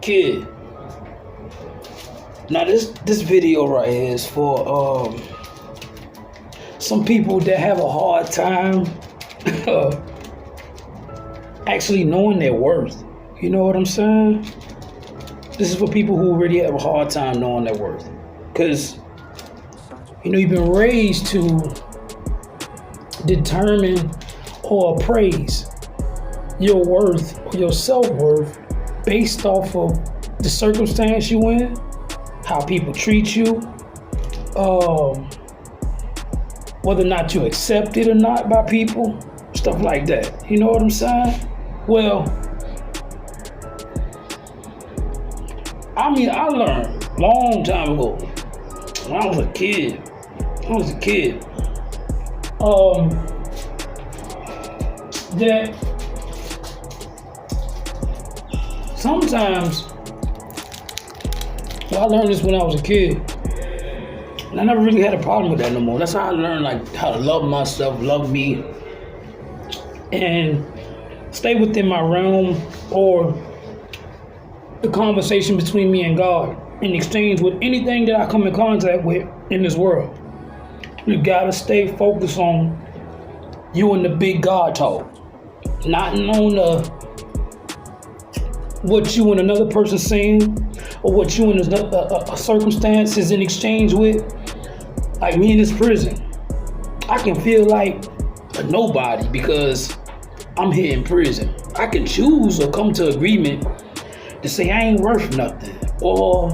Kid. Now this video right here is for some people that have a hard time actually knowing their worth. You know what I'm saying? This is for people who really have a hard time knowing their worth. Because, you've been raised to determine or appraise your worth or your self-worth based off of the circumstance you in, how people treat you, whether or not you accept it or not by people, stuff like that. You know what I'm saying? Well, I learned a long time ago when I was a kid. That sometimes, I learned this when I was a kid, and I never really had a problem with that no more. That's how I learned how to love myself, love me, and stay within my realm or the conversation between me and God in exchange with anything that I come in contact with in this world. You gotta stay focused on you and the big God talk, not on what you and another person saying or what you and a circumstance is in exchange with. Like me in this prison, I can feel like a nobody because I'm here in prison. I can choose or come to agreement to say I ain't worth nothing, or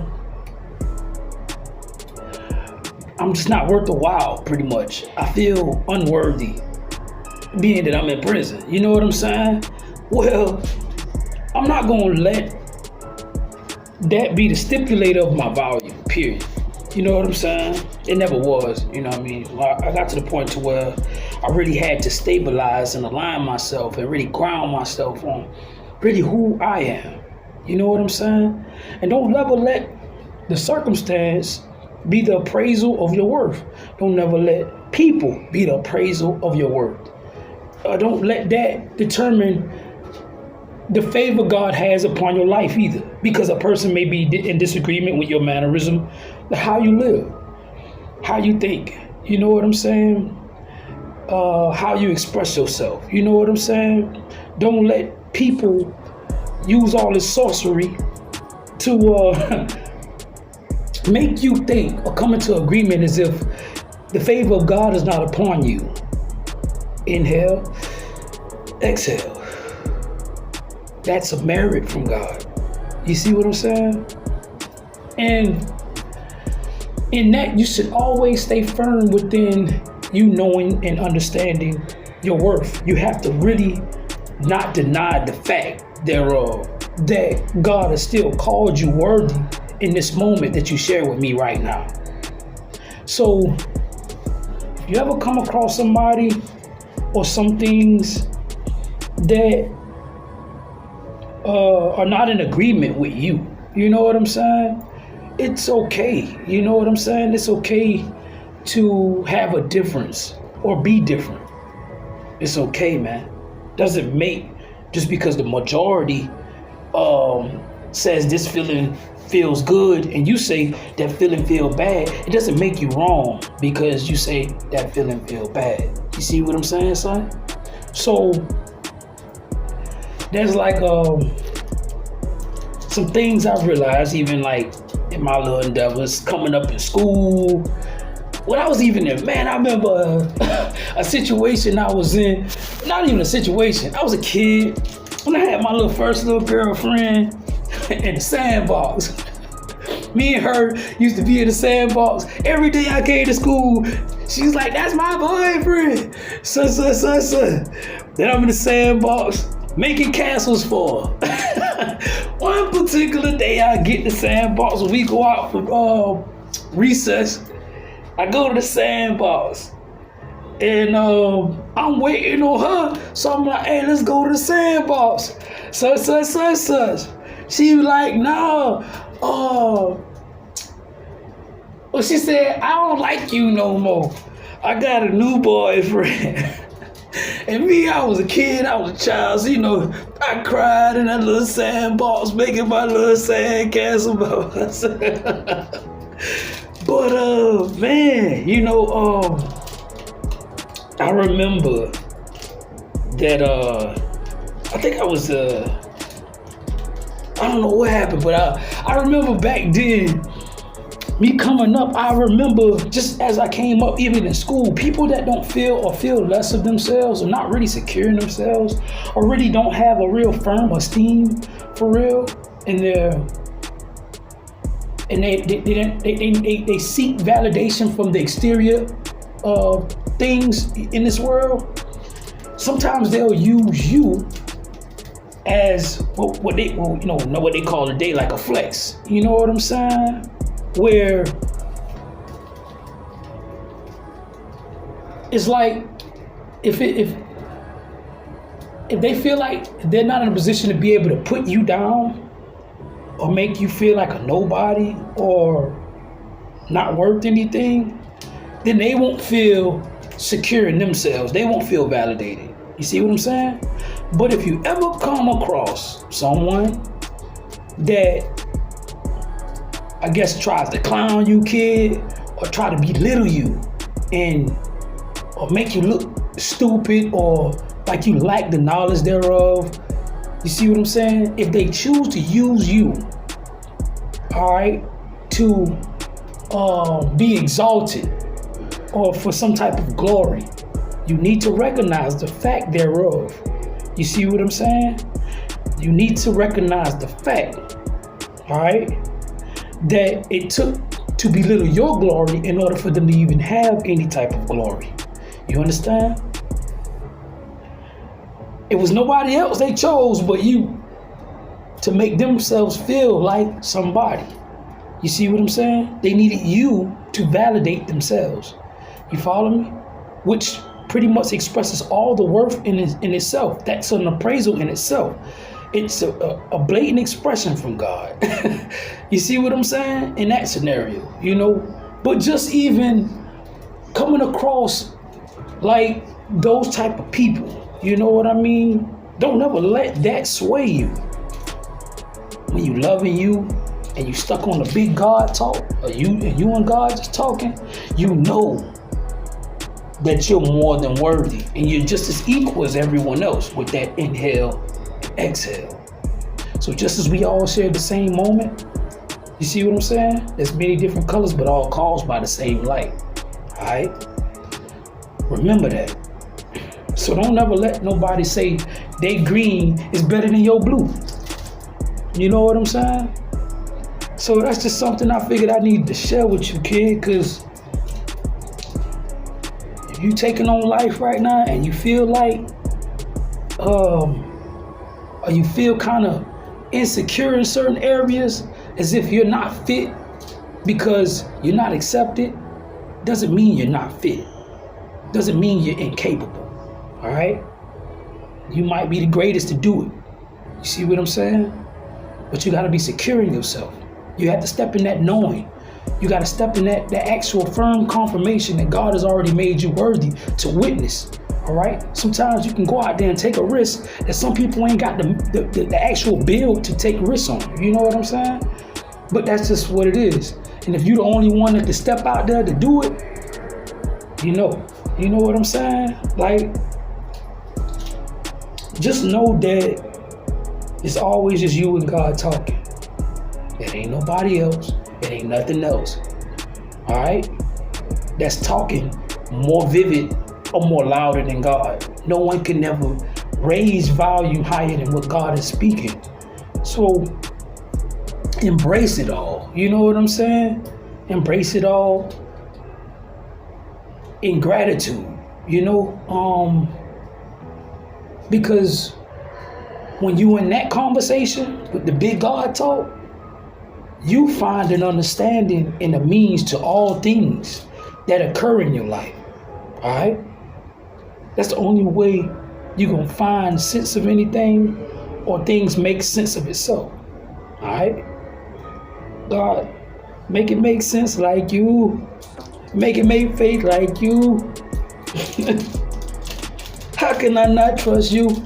I'm just not worth the while, pretty much. I feel unworthy being that I'm in prison. You know what I'm saying? Well, I'm not gonna let that be the stipulator of my value, period. You know what I'm saying? It never was, you know what I mean? I got to the point to where I really had to stabilize and align myself and really ground myself on really who I am. You know what I'm saying? And don't ever let the circumstance be the appraisal of your worth. Don't never let people be the appraisal of your worth. Don't let that determine the favor God has upon your life either. Because a person may be in disagreement with your mannerism, how you live, how you think. You know what I'm saying? How you express yourself. You know what I'm saying? Don't let people use all this sorcery to make you think or come into agreement as if the favor of God is not upon you. Inhale, exhale. That's a merit from God. You see what I'm saying? And in that, you should always stay firm within you knowing and understanding your worth. You have to really not deny the fact thereof that God has still called you worthy in this moment that you share with me right now. So if you ever come across somebody or some things that are not in agreement with you, you know what I'm saying? It's okay. You know what I'm saying? It's okay to have a difference or be different. It's okay, man. Doesn't make, just because the majority says this feeling feels good and you say that feeling feel bad, it doesn't make you wrong because you say that feeling feel bad. You see what I'm saying, son? So there's like some things I've realized, even like in my little endeavors coming up in school. When I was even there, man, I remember a situation I was in. Not even a situation. I was a kid when I had my first little girlfriend in the sandbox. Me and her used to be in the sandbox. Every day I came to school, she's like, "That's my boyfriend." Son. Then I'm in the sandbox making castles for her. One particular day I get in the sandbox when we go out for recess. I go to the sandbox and I'm waiting on her. So I'm like, "Hey, let's go to the sandbox." Such. She was like, "No. Well, she said, I don't like you no more. I got a new boyfriend." And me, I was a kid, I was a child, so I cried in that little sandbox, making my little sand castle by myself. But man, I remember that I think I was I don't know what happened, but I remember back then, me coming up, I remember just as I came up, even in school, people that don't feel less of themselves or not really secure in themselves or really don't have a real firm esteem for real in their, and they seek validation from the exterior of things in this world. Sometimes they'll use you as what they call today like a flex. You know what I'm saying? Where it's like if they feel like they're not in a position to be able to put you down or make you feel like a nobody or not worth anything, then they won't feel secure in themselves. They won't feel validated. You see what I'm saying? But if you ever come across someone that I guess tries to clown you, kid, or try to belittle you or make you look stupid or like you lack the knowledge thereof, you see what I'm saying? If they choose to use you, all right, to be exalted or for some type of glory, you need to recognize the fact thereof. You see what I'm saying? You need to recognize the fact, all right, that it took to belittle your glory in order for them to even have any type of glory. You understand? It was nobody else they chose but you to make themselves feel like somebody. You see what I'm saying? They needed you to validate themselves. You follow me? Which pretty much expresses all the worth in itself. That's an appraisal in itself. It's a blatant expression from God. You see what I'm saying? In that scenario, But just even coming across like those type of people, you know what I mean? Don't ever let that sway you. When you loving you and you stuck on the big God talk, or you and God just talking, you know that you're more than worthy and you're just as equal as everyone else with that inhale and exhale. So just as we all share the same moment, you see what I'm saying? There's many different colors, but all caused by the same light. All right? Remember that. So don't ever let nobody say they green is better than your blue. You know what I'm saying? So that's just something I figured I needed to share with you, kid, because if you taking on life right now and you feel like, or you feel kind of insecure in certain areas, as if you're not fit because you're not accepted, doesn't mean you're not fit. Doesn't mean you're incapable. All right? You might be the greatest to do it. You see what I'm saying? But you got to be secure in yourself. You have to step in that knowing. You got to step in that actual firm confirmation that God has already made you worthy to witness. All right? Sometimes you can go out there and take a risk that some people ain't got the actual build to take risks on. You know what I'm saying? But that's just what it is. And if you're the only one that can step out there to do it, you know what I'm saying? Like, just know that it's always just you and God talking. It ain't nobody else. It ain't nothing else. All right? That's talking more vivid or more louder than God. No one can never raise volume higher than what God is speaking. So embrace it all. You know what I'm saying? Embrace it all in gratitude. Because when you in that conversation with the big God talk, you find an understanding and a means to all things that occur in your life. All right? That's the only way you're going to find sense of anything or things make sense of itself. All right? God, make it make sense like you. Make it make faith like you. How can I not trust you?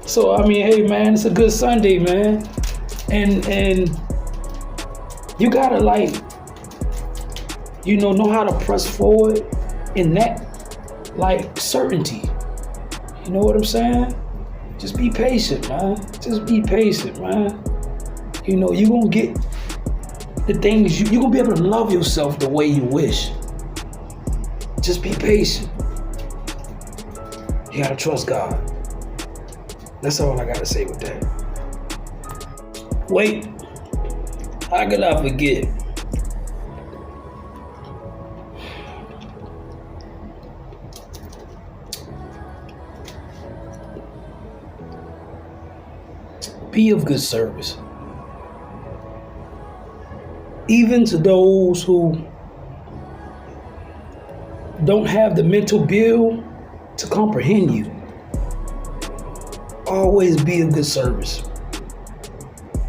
So I mean, hey man, it's a good Sunday, man. And you gotta like, know how to press forward in that like certainty. You know what I'm saying? Just be patient, man. Just be patient, man. You're gonna get the things you're gonna be able to love yourself the way you wish. Just be patient. You gotta trust God. That's all I gotta say with that. Wait, how could I forget? Be of good service. Even to those who don't have the mental build to comprehend you. Always be of good service.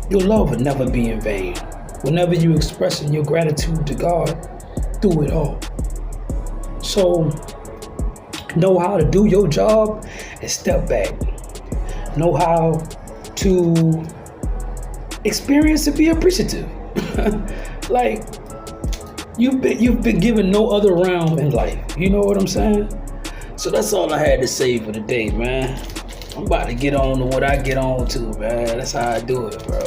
Your love will never be in vain. Whenever you expressing your gratitude to God through it all. So know how to do your job and step back. Know how to experience and be appreciative. Like you've been given no other realm in life. You know what I'm saying? So that's all I had to say for today, man. I'm about to get on to what I get on to, man. That's how I do it, bro.